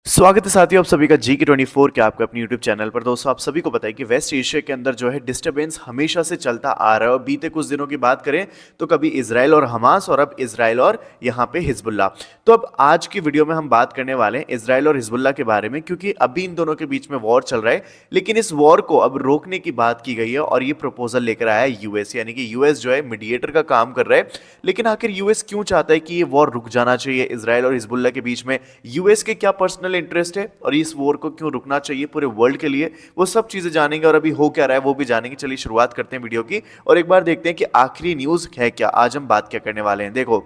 स्वागत है साथियों आप सभी का GK24 के आपके अपने YouTube चैनल पर। दोस्तों आप सभी को पता है कि वेस्ट एशिया के अंदर जो है डिस्टरबेंस हमेशा से चलता आ रहा है और बीते कुछ दिनों की बात करें तो कभी इजराइल और हमास और अब इजराइल और यहाँ पे हिजबुल्ला। तो अब आज की वीडियो में हम बात करने वाले हैं इजराइल और हिजबुल्ला के बारे में, क्योंकि अभी इन दोनों के बीच में वॉर चल रहा है, लेकिन इस वॉर को अब रोकने की बात की गई है और ये प्रपोजल लेकर आया है यूएस, यानी कि यूएस जो है मीडिएटर का काम कर रहा है। लेकिन आखिर यूएस क्यों चाहता है कि ये वॉर रुक जाना चाहिए इजराइल और हिजबुल्ला के बीच में? यूएस के क्या पर्सनल इंटरेस्ट है और इस वॉर को क्यों रुकना चाहिए पूरे वर्ल्ड के लिए? वो सब चीजें जानेंगे और अभी हो क्या रहा है वो भी जानेंगे। चलिए शुरुआत करते हैं वीडियो की और एक बार देखते हैं कि आखिरी न्यूज है क्या, आज हम बात क्या करने वाले हैं। देखो,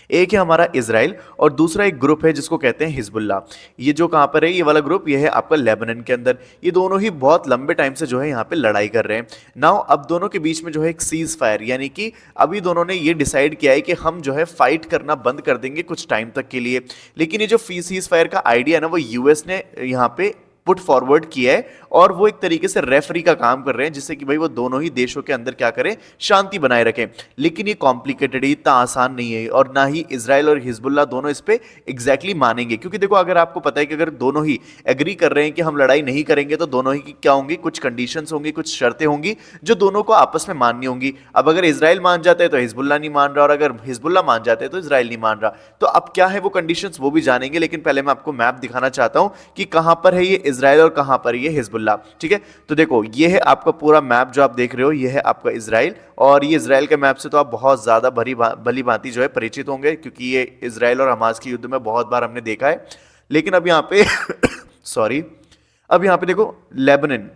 एक है हमारा इजराइल और दूसरा एक ग्रुप है जिसको कहते हैं हिजबुल्ला। ये जो कहां पर है, ये वाला ग्रुप, ये है आपका लेबनान के अंदर। ये दोनों ही बहुत लंबे टाइम से जो है यहाँ पे लड़ाई कर रहे हैं। नाउ अब दोनों के बीच में जो है एक सीज फायर, यानी कि अभी दोनों ने ये डिसाइड किया है कि हम जो है फाइट करना बंद कर देंगे कुछ टाइम तक के लिए। लेकिन ये जो सीज फायर का आइडिया है ना, वो यूएस ने यहाँ पे पुट फॉरवर्ड किया है और वो एक तरीके से रेफरी का काम कर रहे हैं, जिससे कि भाई वो दोनों ही देशों के अंदर क्या करें, शांति बनाए रखें। लेकिन ये कॉम्प्लिकेटेड है, इतना आसान नहीं है और ना ही इजराइल और हिजबुल्ला दोनों इस पे एग्जैक्टली मानेंगे। क्योंकि देखो, अगर आपको पता है कि अगर दोनों ही एग्री कर रहे हैं कि हम लड़ाई नहीं करेंगे तो दोनों ही की क्या होंगी, कुछ कंडीशंस होंगी, कुछ शर्तें होंगी जो दोनों को आपस में माननी होंगी। अब अगर इजराइल मान जाता है तो हिजबुल्ला नहीं मान रहा और अगर हिजबुल्ला मान जाते हैं तो इजराइल नहीं मान रहा। तो अब क्या है वो कंडीशंस, वो भी जानेंगे। लेकिन पहले मैं आपको मैप दिखाना चाहता हूं कि कहां पर है ये इजराइल और कहां पर ये हिजबुल्ला। ठीक है, तो देखो ये है आपका पूरा मैप जो आप देख रहे हो, ये है आपका इजराइल। और ये इजराइल के मैप से तो आप बहुत ज्यादा भली भांति जो है परिचित होंगे, क्योंकि ये इजराइल और हमास के युद्ध में बहुत बार हमने देखा है। लेकिन अब यहाँ पे सॉरी, अब यहाँ पे देखो लेबनान,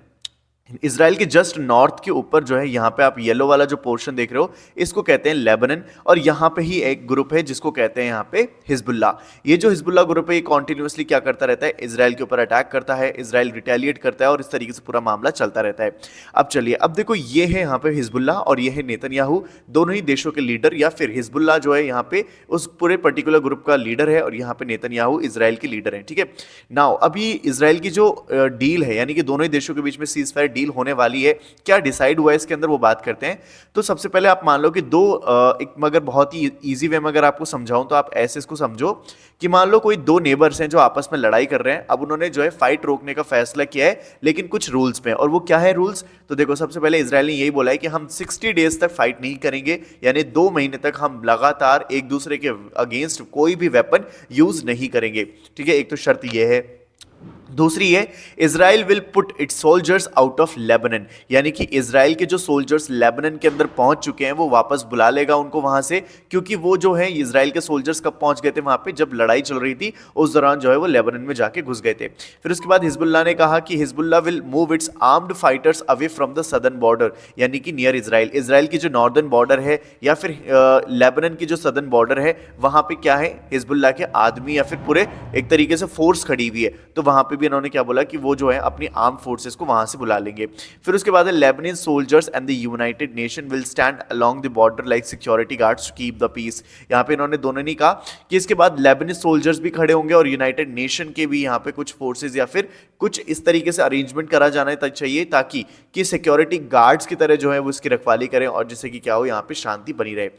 इजराइल के जस्ट नॉर्थ के ऊपर जो है, यहाँ पे आप येलो वाला जो पोर्शन देख रहे हो, इसको कहते हैं लेबनान। और यहाँ पे ही एक ग्रुप है जिसको कहते हैं यहाँ पे हिजबुल्ला। ये जो हिजबुल्ला ग्रुप है ये कॉन्टिन्यूसली क्या करता रहता है, इजराइल के ऊपर अटैक करता है, इजराइल रिटेलिएट करता है और इस तरीके से पूरा मामला चलता रहता है। अब चलिए, अब देखो ये है यहाँ पे हिजबुल्ला और ये है नेतन्याहू, दोनों ही देशों के लीडर। या फिर हिजबुल्ला जो है यहाँ पे उस पूरे पर्टिकुलर ग्रुप का लीडर है और यहाँ पे नेतन्याहू इजराइल के लीडर है। ठीक है, नाउ अभी इजराइल की जो डील है, यानी कि दोनों ही देशों के बीच में सीज फायर डील होने वाली है, क्या डिसाइड हुआ है इसके अंदर वो बात करते हैं। तो सबसे पहले आप मान लो कि एक मगर बहुत ही इजी वे में अगर आपको समझाऊं तो आप ऐसे इसको समझो कि मान लो कोई दो नेबर्स हैं जो आपस में लड़ाई कर रहे हैं। अब उन्होंने जो है फाइट रोकने का फैसला किया है, लेकिन कुछ रूल्स में। और वो क्या है रूल्स? तो देखो, सबसे पहले इजराइल ने यही बोला है कि हम 60 डेज तक फाइट नहीं करेंगे, यानी 2 महीने तक हम लगातार एक दूसरे के अगेंस्ट कोई भी वेपन यूज नहीं करेंगे। ठीक है, एक तो शर्त ये है। दूसरी है, Israel will put it's soldiers out of Lebanon, यानी कि इजराइल के जो सोल्जर्स लेबनान के अंदर पहुंच चुके हैं वो वापस बुला लेगा उनको वहां से। क्योंकि वो जो है इजराइल के सोल्जर्स कब पहुंच गए थे वहां पे, जब लड़ाई चल रही थी उस दौरान जो है वो लेबनान में जाके घुस गए थे। फिर उसके बाद हिजबुल्ला ने कहा कि Hezbollah will move it's armed fighters away from the southern border, यानी कि नियर इजराइल, इजराइल की जो नॉर्दर्न बॉर्डर है या फिर लेबनान की जो सदर्न बॉर्डर है, वहां पे क्या है, हिजबुल्ला के आदमी या फिर पूरे एक तरीके से फोर्स खड़ी हुई है। तो वहां पे भी इन्होंने क्या बोला कि वो जो है अपनी आर्म फोर्सेस को वहां से बुला लेंगे। फिर उसके बाद Lebanon soldiers and the united nation will stand along the border like security guards to keep the peace. यहाँ पे इन्होंने दोनों ने कहा कि इसके बाद लेबनान सोल्जर्स भी खड़े होंगे और यूनाइटेड नेशन के भी यहाँ पे कुछ फोर्सेस या फिर कुछ इस तरीके से अरेंजमेंट करा जाना चाहिए ताकि कि सिक्योरिटी गार्ड्स की तरह जो है वो इसकी रखवाली करें और जिससे कि क्या हो, यहाँ पे शांति बनी रहे।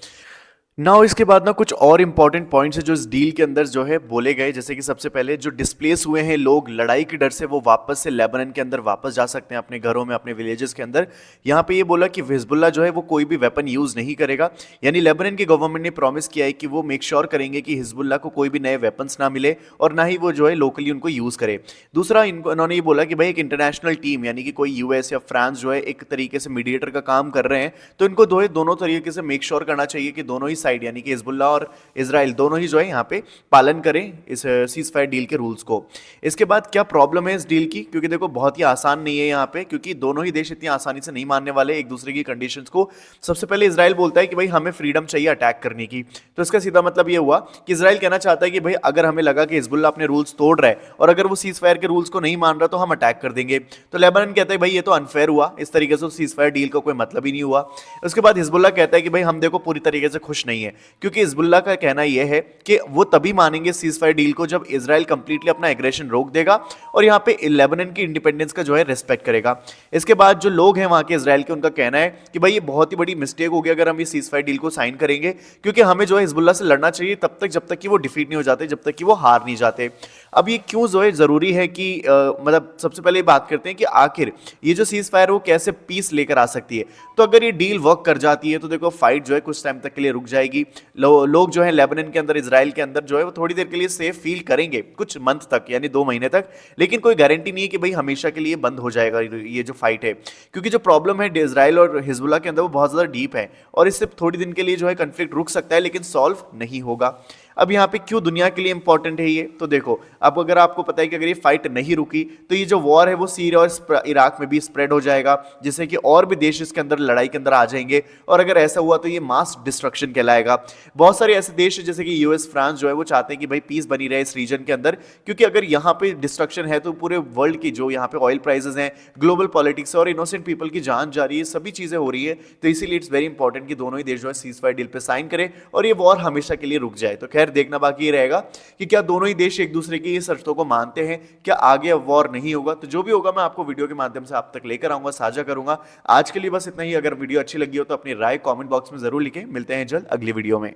नाउ इसके बाद ना कुछ और इंपॉर्टेंट पॉइंट्स है जो इस डील के अंदर जो है बोले गए, जैसे कि सबसे पहले जो डिस्प्लेस हुए हैं लोग लड़ाई के डर से, वो वापस से लेबनान के अंदर वापस जा सकते हैं अपने घरों में, अपने विलेजेस के अंदर। यहाँ पे ये बोला कि हिजबुल्ला जो है वो कोई भी वेपन यूज नहीं करेगा, यानी लेबनान की गवर्नमेंट ने प्रॉमिस किया है कि वो मेक श्योर करेंगे कि हिजबुल्ला को कोई भी नए वेपन्स ना मिले और ना ही वो जो है लोकली उनको यूज करे। दूसरा, इन्होंने ये बोला कि भाई एक इंटरनेशनल टीम, यानी कि कोई यूएस या फ्रांस जो है एक तरीके से मीडिएटर का काम कर रहे हैं, तो इनको दोनों तरीके से मेक श्योर करना चाहिए कि दोनों ही साइड, यानी कि हिजबुल्ला और इजराइल दोनों ही जो है यहाँ पे पालन करें इस सीज फायर डील के रूल्स को। इसके बाद क्या प्रॉब्लम है इस डील की, क्योंकि देखो बहुत ही आसान नहीं है यहाँ पे, क्योंकि दोनों ही देश इतनी आसानी से नहीं मानने वाले एक दूसरे की कंडीशंस को। सबसे पहले इजराइल बोलता है कि भाई हमें फ्रीडम चाहिए अटैक करने की। तो इसका सीधा मतलब ये हुआ कि इजराइल कहना चाहता है कि भाई अगर हमें लगा कि हिजबुल्ला अपने रूल्स तोड़ रहा है और अगर वो सीज फायर के रूल्स को नहीं मान रहा तो हम अटैक कर देंगे। तो लेबनान कहता है भाई ये तो अनफेयर हुआ, इस तरीके से सीज फायर डील का कोई मतलब ही नहीं हुआ। उसके बाद हिजबुल्ला कहता है कि भाई हम देखो पूरी तरीके से खुश नहीं नहीं है, क्योंकि हिजबुल्लाह का कहना यह है कि वो तभी मानेंगे सीज फायर डील को जब इजराइल कंप्लीटली अपना एग्रेशन रोक देगा और यहाँ पे लेबनान की इंडिपेंडेंस का जो है रिस्पेक्ट करेगा। इसके बाद जो लोग हैं वहां के इजराइल के, उनका कहना है कि भाई ये बहुत ही बड़ी मिस्टेक हो गया अगर हम ये सीज फायर डील को साइन करेंगे, क्योंकि हमें जो है हिजबुल्लाह से लड़ना चाहिए तब तक जब तक कि वो डिफीट नहीं हो जाते, जब तक कि वो हार नहीं जाते। अब ये क्यों जो है जरूरी है कि मतलब सबसे पहले बात करते हैं कि आखिर ये जो सीज फायर वो कैसे पीस लेकर आ सकती है। तो अगर ये डील वर्क कर जाती है तो देखो फाइट जो है कुछ टाइम तक के लिए रुक जाएगी। लोग जो है लेबनान के अंदर, इजराइल के अंदर जो है वो थोड़ी देर के लिए सेफ फील करेंगे, कुछ मंथ तक यानी 2 महीने तक, लेकिन कोई गारंटी नहीं है कि भाई हमेशा के लिए बंद हो जाएगा ये जो फाइट है, क्योंकि जो प्रॉब्लम है इजराइल और हिजबुल्लाह के अंदर वो बहुत ज्यादा डीप है और इससे थोड़ी दिन के लिए जो है कंफ्लिक्ट रुक सकता है लेकिन सॉल्व नहीं होगा। अब यहाँ पे क्यों दुनिया के लिए इंपॉर्टेंट है ये, तो देखो अब अगर आपको पता है कि अगर ये फाइट नहीं रुकी तो ये जो वॉर है वो सीरिया और इराक में भी स्प्रेड हो जाएगा, जिससे कि और भी देश इसके अंदर लड़ाई के अंदर आ जाएंगे, और अगर ऐसा हुआ तो ये मास डिस्ट्रक्शन कहलाएगा। बहुत सारे ऐसे देश है जैसे कि यूएस, फ्रांस जो है वो चाहते हैं कि भाई पीस बनी रहे इस रीजन के अंदर, क्योंकि अगर यहाँ पे डिस्ट्रक्शन है तो पूरे वर्ल्ड की जो यहाँ पे ऑयल प्राइसेस हैं, ग्लोबल पॉलिटिक्स और इनोसेंट पीपल की जान जा रही है, सभी चीजें हो रही है। तो इसीलिए इट्स वेरी इंपॉर्टेंट कि दोनों ही देश जो है सीज फायर डील पे साइन करें और ये वॉर हमेशा के लिए रुक जाए। तो खैर देखना बाकी रहेगा कि क्या दोनों ही देश एक दूसरे की शर्तों को मानते हैं, क्या आगे अब वॉर नहीं होगा। तो जो भी होगा मैं आपको वीडियो के माध्यम से आप तक लेकर आऊंगा, साझा करूंगा। आज के लिए बस इतना ही। अगर वीडियो अच्छी लगी हो तो अपनी राय कमेंट बॉक्स में जरूर लिखें। मिलते हैं जल्द अगली वीडियो में।